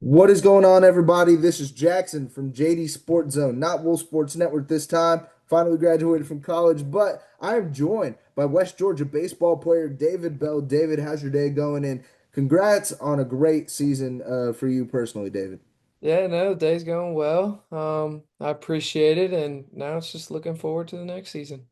What is going on, everybody? This is Jackson from JD Sports Zone, not Wolf Sports Network this time. Finally graduated from college, but I am joined by West Georgia baseball player David Bell. David, how's your day going? And congrats on a great season for you personally, David. Yeah, no, the day's going well. I appreciate it, and now it's just looking forward to the next season.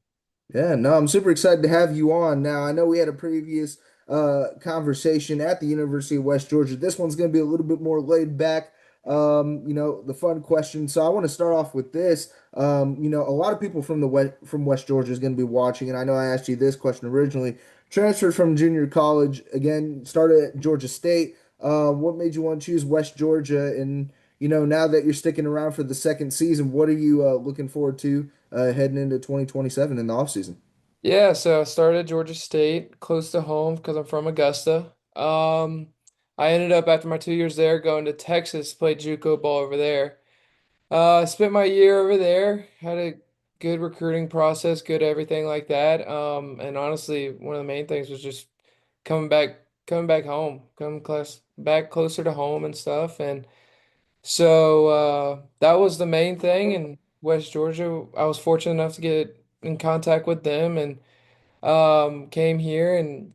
Yeah, no, I'm super excited to have you on. Now, I know we had a previous conversation at the University of West Georgia. This one's going to be a little bit more laid back. The fun question. So I want to start off with this. A lot of people from West Georgia is going to be watching, and I know I asked you this question originally. Transferred from junior college, again, started at Georgia State. What made you want to choose West Georgia? And now that you're sticking around for the second season, what are you looking forward to heading into 2027 in the offseason? Yeah, so I started at Georgia State, close to home because I'm from Augusta. I ended up after my 2 years there going to Texas, played JUCO ball over there. Spent my year over there, had a good recruiting process, good everything like that. And honestly, one of the main things was just coming back home, coming class back closer to home and stuff. And so that was the main thing in West Georgia. I was fortunate enough to get in contact with them and came here and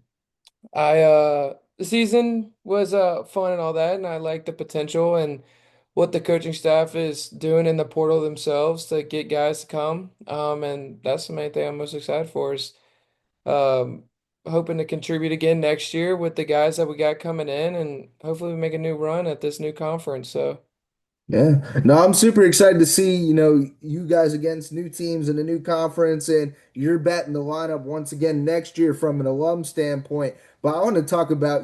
the season was fun and all that, and I like the potential and what the coaching staff is doing in the portal themselves to get guys to come. And that's the main thing I'm most excited for is um hoping to contribute again next year with the guys that we got coming in and hopefully we make a new run at this new conference. So Yeah. No, I'm super excited to see, you guys against new teams in a new conference and you're batting the lineup once again next year from an alum standpoint. But I want to talk about,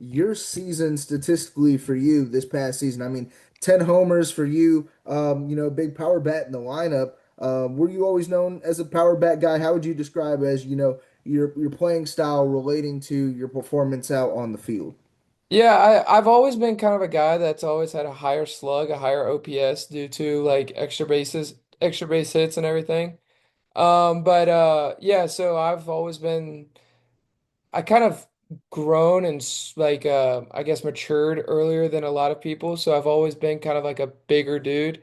your season statistically for you this past season. I mean, 10 homers for you, big power bat in the lineup. Were you always known as a power bat guy? How would you describe as, your playing style relating to your performance out on the field? yeah, I've always been kind of a guy that's always had a higher slug, a higher OPS due to like extra base hits and everything. But yeah, so I've always been I kind of grown and like I guess matured earlier than a lot of people, so I've always been kind of like a bigger dude.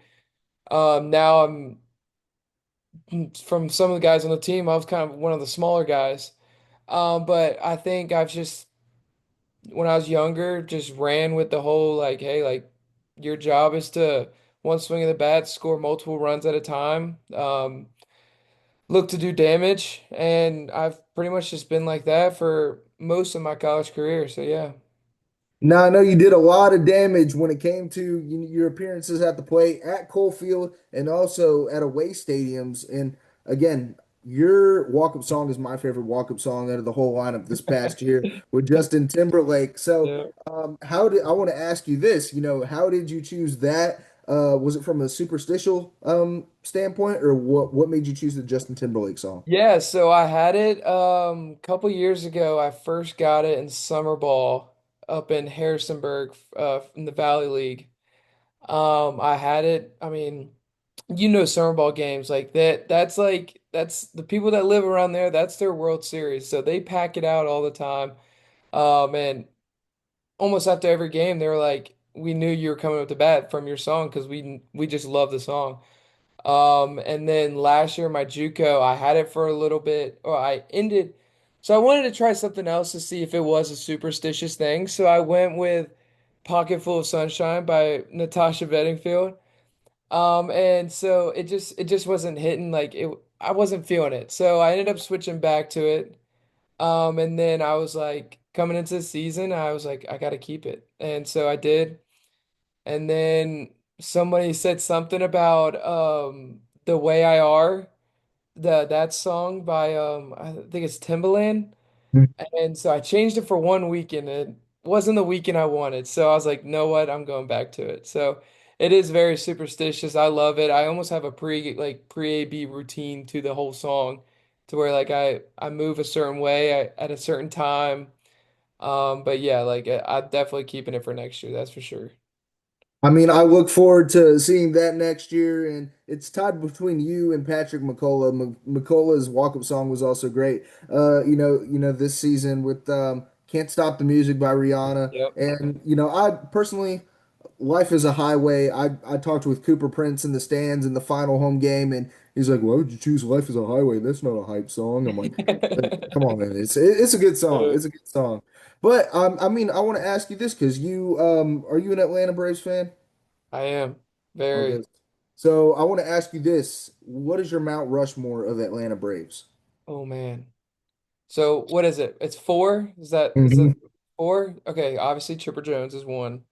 Now I'm from some of the guys on the team, I was kind of one of the smaller guys. But I think I've just when I was younger, just ran with the whole like, hey, like your job is to one swing of the bat, score multiple runs at a time, look to do damage, and I've pretty much just been like that for most of my college career. So yeah. Now, I know you did a lot of damage when it came to your appearances at the plate at Coalfield and also at away stadiums. And again, your walk-up song is my favorite walk-up song out of the whole lineup this past year with Justin Timberlake. So, Yeah. how did I want to ask you this? How did you choose that? Was it from a superstitial standpoint, or what made you choose the Justin Timberlake song? Yeah, so I had it a couple years ago. I first got it in summer ball up in Harrisonburg in the Valley League. I had it, I mean, summer ball games like that's the people that live around there, that's their World Series. So they pack it out all the time. And almost after every game they were like, we knew you were coming up to bat from your song because we just love the song. And then last year, my JUCO, I had it for a little bit, or I ended. So I wanted to try something else to see if it was a superstitious thing. So I went with Pocket Full of Sunshine by Natasha Bedingfield. And so it just wasn't hitting like it. I wasn't feeling it. So I ended up switching back to it. And then I was like, coming into the season, I was like, I gotta keep it. And so I did. And then somebody said something about The Way I Are, that song by I think it's Timbaland. And so I changed it for 1 week and it wasn't the weekend I wanted. So I was like, know what? I'm going back to it. So it is very superstitious. I love it. I almost have a pre A B routine to the whole song to where like I move a certain way at a certain time. But yeah, like I'm definitely keeping it for next year, that's for sure. I mean, I look forward to seeing that next year, and it's tied between you and Patrick McCullough. McCullough's walk-up song was also great. This season with "Can't Stop the Music" by Rihanna, Yep. and I personally Life is a Highway. I talked with Cooper Prince in the stands in the final home game, and he's like, "Why would you choose Life is a Highway? That's not a hype song." I'm like, "Come on, man. It's a good song. Uh, It's a good song." But I mean, I want to ask you this because you are you an Atlanta Braves fan? I am very. Okay. So I want to ask you this: what is your Mount Rushmore of Atlanta Braves? Oh man. So what is it? It's four? Is it Hmm. four? Okay, obviously Chipper Jones is one.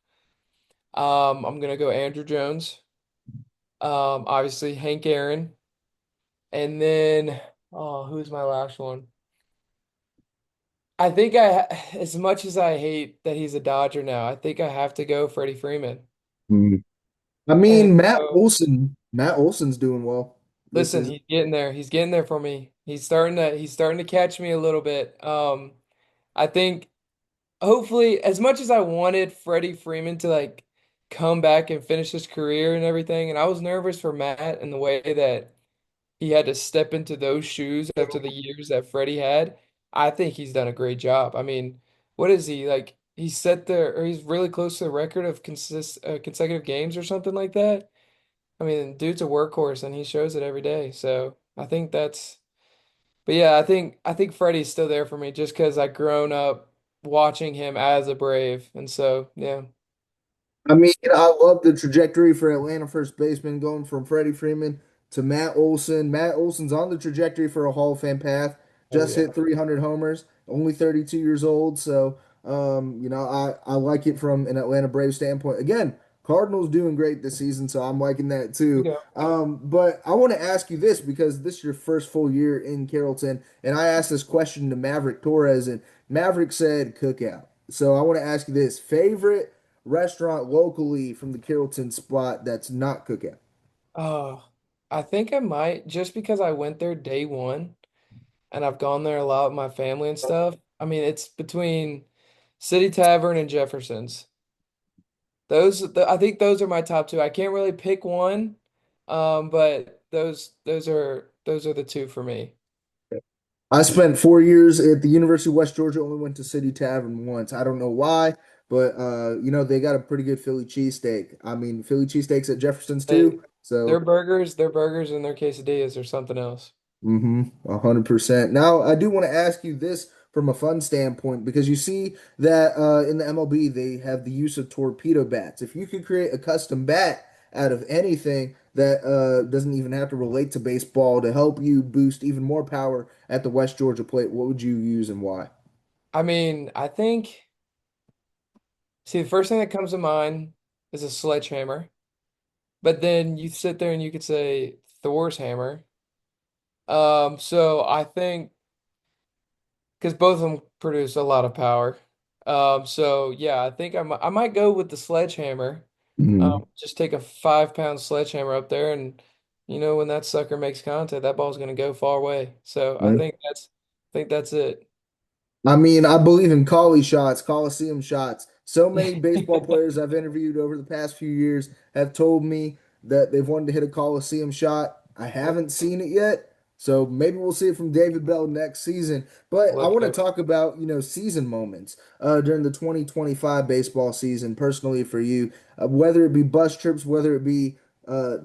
I'm gonna go Andrew Jones. Obviously Hank Aaron, and then oh, who's my last one? I think as much as I hate that he's a Dodger now, I think I have to go Freddie Freeman. I And mean, so, Matt Olson's doing well this listen, season. he's getting there. He's getting there for me. He's starting to catch me a little bit. I think hopefully, as much as I wanted Freddie Freeman to like come back and finish his career and everything, and I was nervous for Matt and the way that he had to step into those shoes after the years that Freddie had. I think he's done a great job. I mean, what is he like? He's set the, or he's really close to the record of consecutive games or something like that. I mean, dude's a workhorse and he shows it every day. So I think that's, but yeah, I think Freddie's still there for me just because I grown up watching him as a Brave, and so yeah. I mean, I love the trajectory for Atlanta first baseman going from Freddie Freeman to Matt Olson. Matt Olson's on the trajectory for a Hall of Fame path. Oh Just yeah. hit 300 homers, only 32 years old. So, I like it from an Atlanta Braves standpoint. Again, Cardinals doing great this season, so I'm liking that We too. go. But I want to ask you this because this is your first full year in Carrollton, and I asked this question to Maverick Torres, and Maverick said cookout. So I want to ask you this: favorite restaurant locally from the Carrollton spot that's not cookout? Oh, I think I might just because I went there day one and I've gone there a lot with my family and stuff. I mean, it's between City Tavern and Jefferson's. I think those are my top two. I can't really pick one, but those are the two for me. I spent 4 years at the University of West Georgia, only went to City Tavern once. I don't know why, but they got a pretty good Philly cheesesteak. I mean, Philly cheesesteaks at Jefferson's They, too. So their burgers and their quesadillas are something else. 100%. Now, I do want to ask you this from a fun standpoint because you see that in the MLB they have the use of torpedo bats. If you could create a custom bat out of anything that doesn't even have to relate to baseball to help you boost even more power at the West Georgia plate, what would you use and why? I mean, I think, see, the first thing that comes to mind is a sledgehammer, but then you sit there and you could say Thor's hammer. So I think because both of them produce a lot of power. So yeah, I think I might go with the sledgehammer. Mhm. Just take a 5 pound sledgehammer up there, and when that sucker makes contact, that ball's gonna go far away. So I think that's it. I mean, I believe in Collie shots, Coliseum shots. So many baseball players I've interviewed over the past few years have told me that they've wanted to hit a Coliseum shot. I haven't seen it yet, so maybe we'll see it from David Bell next season. But I Let's want to hope. talk about, season moments during the 2025 baseball season, personally for you, whether it be bus trips, whether it be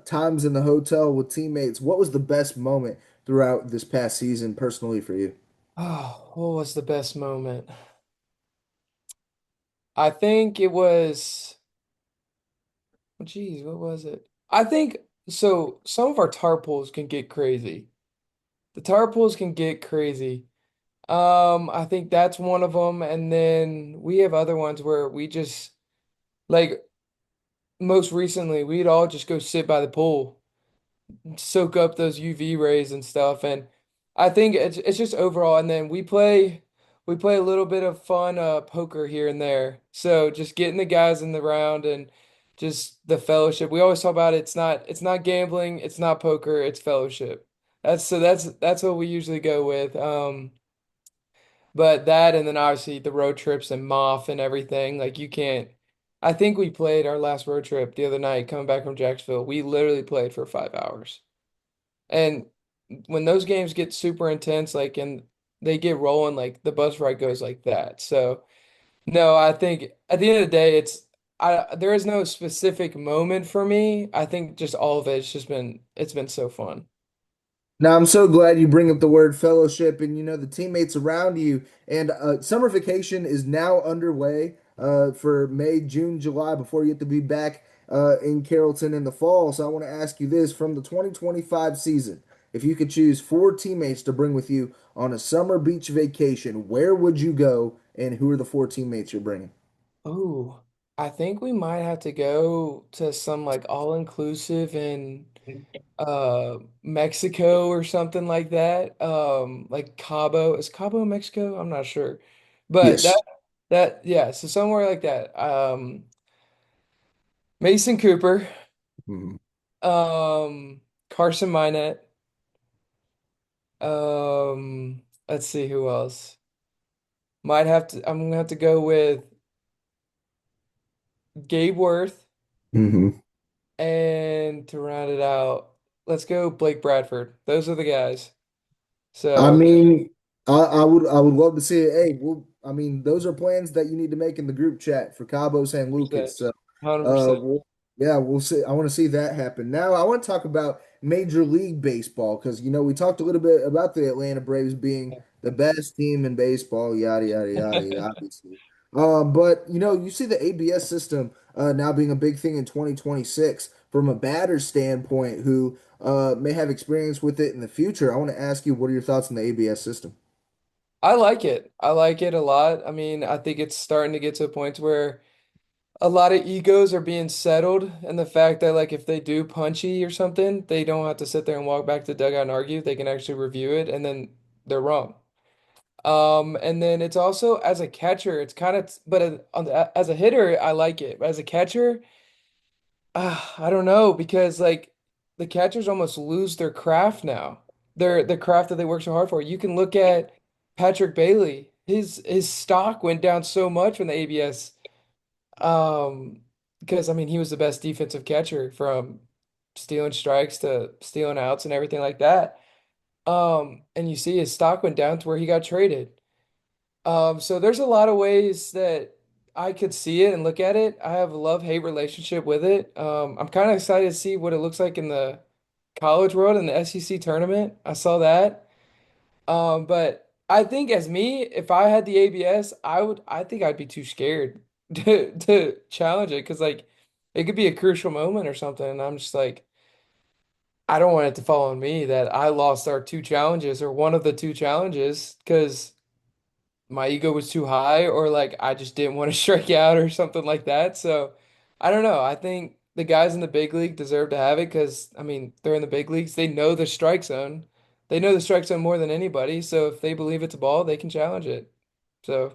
times in the hotel with teammates. What was the best moment throughout this past season, personally for you? Oh, what was the best moment? I think it was. Geez, what was it? I think so. Some of our tar pools can get crazy. The tar pools can get crazy. I think that's one of them, and then we have other ones where we just like most recently we'd all just go sit by the pool, soak up those UV rays and stuff, and I think it's just overall, and then we play a little bit of fun poker here and there. So just getting the guys in the round and just the fellowship. We always talk about it's not gambling, it's not poker, it's fellowship. That's what we usually go with. But that and then obviously the road trips and Moff and everything, like you can't. I think we played our last road trip the other night coming back from Jacksonville. We literally played for 5 hours. And when those games get super intense, like and they get rolling, like the bus ride goes like that. So no, I think at the end of the day, there is no specific moment for me. I think just all of it's been so fun. Now, I'm so glad you bring up the word fellowship and the teammates around you. And summer vacation is now underway for May, June, July before you get to be back in Carrollton in the fall. So I want to ask you this from the 2025 season, if you could choose four teammates to bring with you on a summer beach vacation, where would you go and who are the four teammates you're bringing? Oh, I think we might have to go to some like all inclusive in Mexico or something like that. Like Cabo. Is Cabo in Mexico? I'm not sure. But Yes. that yeah, so somewhere like that. Mason Cooper, Mhm. Carson Minette, let's see who else. I'm gonna have to go with Gabe Worth, Mhm. and to round it out, let's go Blake Bradford. Those are the guys. I So mean, I would love to see it. Hey, well, I mean, those are plans that you need to make in the group chat for Cabo San 100%, Lucas. So, 100%. yeah, we'll see. I want to see that happen. Now, I want to talk about Major League Baseball because we talked a little bit about the Atlanta Braves being the best team in baseball, yada yada yada, obviously. But you see the ABS system now being a big thing in 2026 from a batter standpoint, who may have experience with it in the future. I want to ask you, what are your thoughts on the ABS system? I like it. I like it a lot. I mean, I think it's starting to get to a point where a lot of egos are being settled, and the fact that like if they do punchy or something, they don't have to sit there and walk back to the dugout and argue. They can actually review it, and then they're wrong. And then it's also as a catcher, it's kind of, but as a hitter, I like it. But as a catcher, I don't know because like the catchers almost lose their craft now. The craft that they work so hard for. You can look at Patrick Bailey. His stock went down so much when the ABS. Um, because I mean he was the best defensive catcher from stealing strikes to stealing outs and everything like that. And you see his stock went down to where he got traded. So there's a lot of ways that I could see it and look at it. I have a love-hate relationship with it. I'm kind of excited to see what it looks like in the college world in the SEC tournament. I saw that. But I think as me, if I had the ABS, I think I'd be too scared to challenge it because like it could be a crucial moment or something. And I'm just like, I don't want it to fall on me that I lost our two challenges or one of the two challenges because my ego was too high or like I just didn't want to strike out or something like that. So I don't know. I think the guys in the big league deserve to have it because I mean they're in the big leagues. They know the strike zone. They know the strike zone more than anybody. So if they believe it's a ball, they can challenge it. So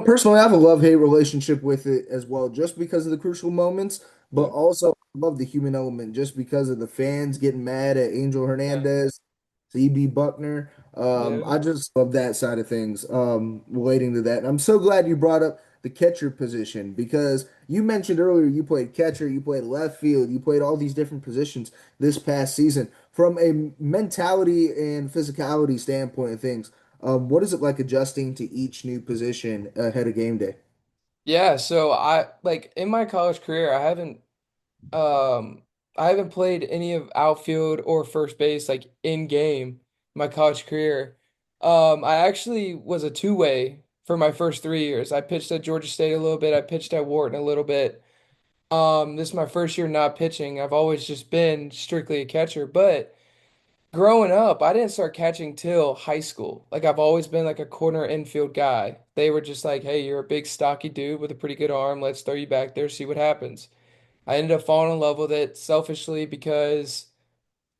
Personally, I have a love-hate relationship with it as well, just because of the crucial moments, but yeah, also I love the human element just because of the fans getting mad at Angel yeah, Hernandez, CB Buckner. yeah. I just love that side of things, relating to that. And I'm so glad you brought up the catcher position because you mentioned earlier you played catcher, you played left field, you played all these different positions this past season. From a mentality and physicality standpoint of things, what is it like adjusting to each new position ahead of game day? Yeah, so I like in my college career, Um, I haven't played any of outfield or first base like in game my college career. I actually was a two-way for my first 3 years. I pitched at Georgia State a little bit. I pitched at Wharton a little bit. This is my first year not pitching. I've always just been strictly a catcher, but growing up, I didn't start catching till high school. Like I've always been like a corner infield guy. They were just like, "Hey, you're a big stocky dude with a pretty good arm. Let's throw you back there, see what happens." I ended up falling in love with it selfishly because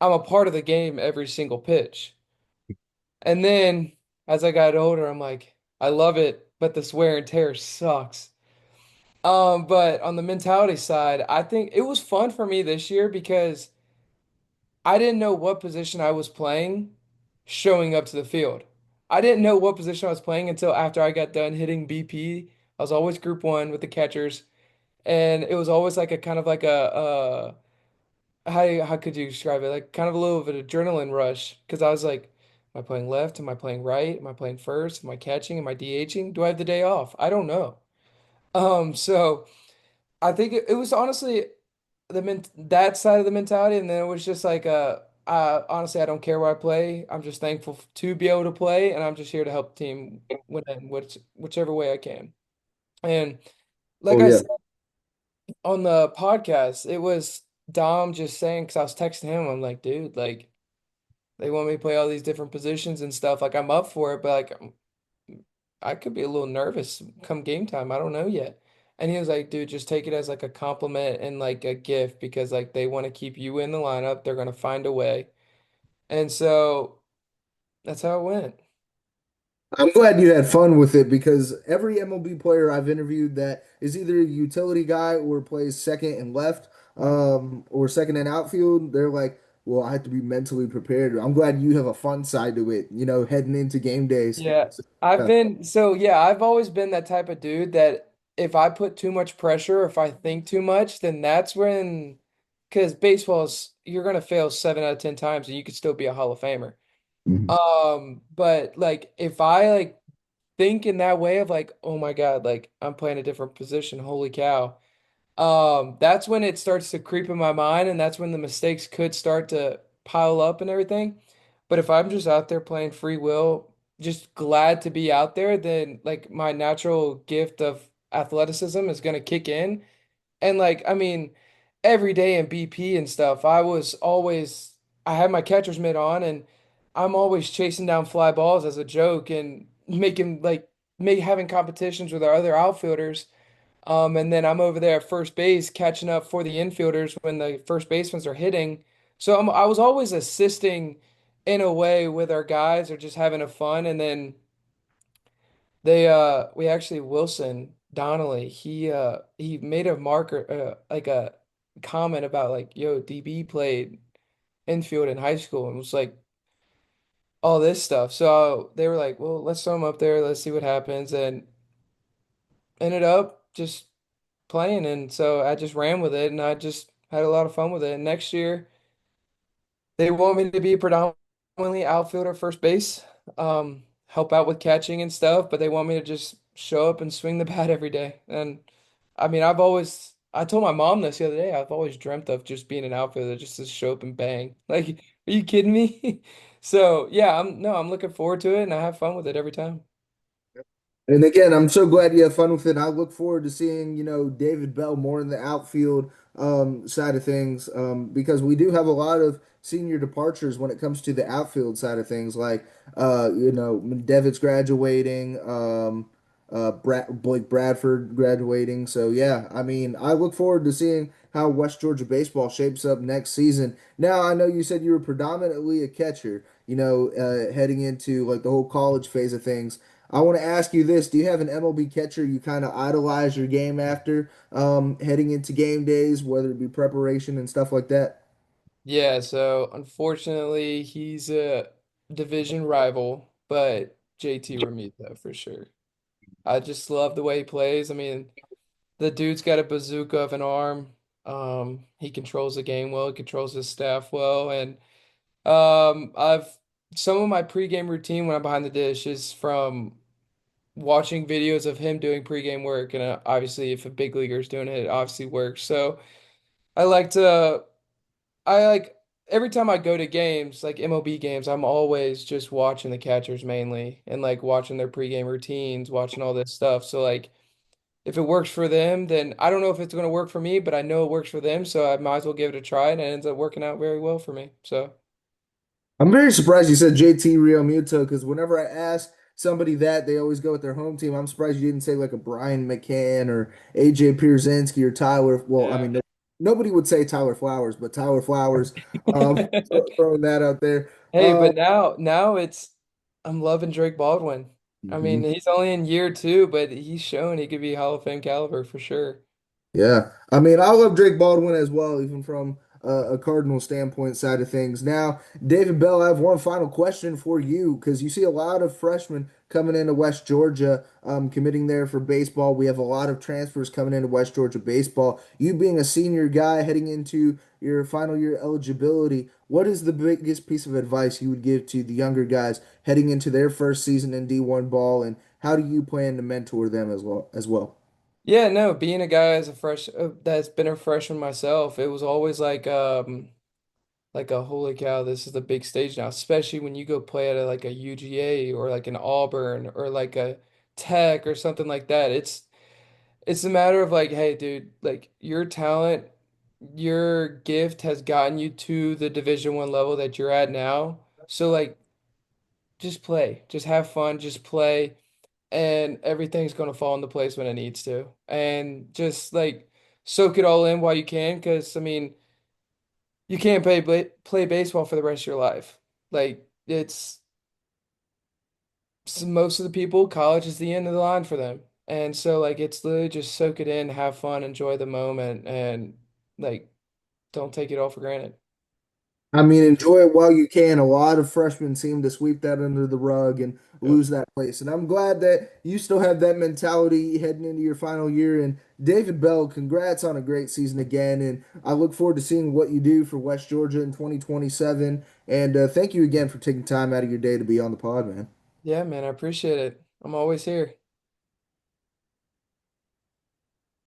I'm a part of the game every single pitch. And then as I got older, I'm like, I love it, but the wear and tear sucks. But on the mentality side, I think it was fun for me this year because I didn't know what position I was playing showing up to the field. I didn't know what position I was playing until after I got done hitting BP. I was always group one with the catchers, and it was always like a kind of like how could you describe it? Like kind of a little bit of adrenaline rush because I was like, am I playing left? Am I playing right? Am I playing first? Am I catching? Am I DHing? Do I have the day off? I don't know. So I think it was honestly that side of the mentality, and then it was just like honestly, I don't care where I play. I'm just thankful to be able to play, and I'm just here to help the team win, whichever way I can. And like Oh I yeah. said on the podcast, it was Dom just saying, because I was texting him, I'm like, dude, like they want me to play all these different positions and stuff. Like I'm up for it, but I could be a little nervous come game time. I don't know yet. And he was like, dude, just take it as like a compliment and like a gift because like they want to keep you in the lineup. They're gonna find a way. And so that's how it went. I'm glad you had fun with it because every MLB player I've interviewed that is either a utility guy or plays second and left, or second and outfield, they're like, well, I have to be mentally prepared. I'm glad you have a fun side to it, heading into game days. Yeah. So, yeah. I've always been that type of dude that if I put too much pressure, if I think too much, then that's when, because baseball's, you're gonna fail 7 out of 10 times and you could still be a Hall of Famer. Mhm. But like if I like think in that way of like, oh my God, like I'm playing a different position, holy cow. That's when it starts to creep in my mind, and that's when the mistakes could start to pile up and everything. But if I'm just out there playing free will, just glad to be out there, then like my natural gift of athleticism is gonna kick in. And like, I mean, every day in BP and stuff, I had my catcher's mitt on and I'm always chasing down fly balls as a joke and making like having competitions with our other outfielders. And then I'm over there at first base catching up for the infielders when the first basemen are hitting. So I was always assisting in a way with our guys or just having a fun. And then we actually Wilson Donnelly, he made a marker, like a comment about like, yo, DB played infield in high school and was like all this stuff. So they were like, well, let's throw him up there, let's see what happens. And ended up just playing. And so I just ran with it and I just had a lot of fun with it. And next year, they want me to be predominantly outfielder, first base, help out with catching and stuff, but they want me to just show up and swing the bat every day. And I mean, I told my mom this the other day, I've always dreamt of just being an outfielder, just to show up and bang. Like, are you kidding me? So yeah, I'm looking forward to it and I have fun with it every time. And again, I'm so glad you have fun with it. I look forward to seeing, David Bell more in the outfield side of things, because we do have a lot of senior departures when it comes to the outfield side of things. Like, Devitt's graduating, Blake Bradford graduating. So yeah, I mean, I look forward to seeing how West Georgia baseball shapes up next season. Now, I know you said you were predominantly a catcher, heading into like the whole college phase of things. I want to ask you this. Do you have an MLB catcher you kind of idolize your game after, heading into game days, whether it be preparation and stuff like that? Yeah, so unfortunately, he's a division rival, but JT Realmuto for sure. I just love the way he plays. I mean, the dude's got a bazooka of an arm. He controls the game well, he controls his staff well, and I've some of my pregame routine when I'm behind the dish is from watching videos of him doing pregame work, and obviously, if a big leaguer's doing it, it obviously works. So I like to I like every time I go to games, like MLB games, I'm always just watching the catchers mainly and like watching their pregame routines, watching all this stuff. So like if it works for them, then I don't know if it's going to work for me, but I know it works for them, so I might as well give it a try, and it ends up working out very well for me. So I'm very surprised you said JT Real Muto because whenever I ask somebody that, they always go with their home team. I'm surprised you didn't say like a Brian McCann or AJ Pierzynski or Tyler. Well, I yeah. mean, nobody would say Tyler Flowers, but Tyler Flowers, throwing that out there. Hey, but now it's I'm loving Drake Baldwin. I mean, Mhm. he's only in year two, but he's shown he could be Hall of Fame caliber for sure. Yeah, I mean, I love Drake Baldwin as well, even from a Cardinal standpoint side of things. Now, David Bell, I have one final question for you because you see a lot of freshmen coming into West Georgia, committing there for baseball. We have a lot of transfers coming into West Georgia baseball. You being a senior guy heading into your final year eligibility, what is the biggest piece of advice you would give to the younger guys heading into their first season in D1 ball, and how do you plan to mentor them as well? Yeah, no, being a guy as a fresh that's been a freshman myself, it was always like a holy cow, this is the big stage now, especially when you go play at like a UGA or like an Auburn or like a Tech or something like that. It's a matter of like, hey, dude, like your talent, your gift has gotten you to the Division 1 level that you're at now. So like just play, just have fun, just play, and everything's gonna fall into place when it needs to. And just like soak it all in while you can, because I mean, you can't play baseball for the rest of your life. Like it's most of the people, college is the end of the line for them. And so like it's literally just soak it in, have fun, enjoy the moment, and like don't take it all for granted. I mean, enjoy it while you can. A lot of freshmen seem to sweep that under the rug and Yep. lose that place. And I'm glad that you still have that mentality heading into your final year. And David Bell, congrats on a great season again. And I look forward to seeing what you do for West Georgia in 2027. And thank you again for taking time out of your day to be on the pod, man. Yeah, man, I appreciate it. I'm always here.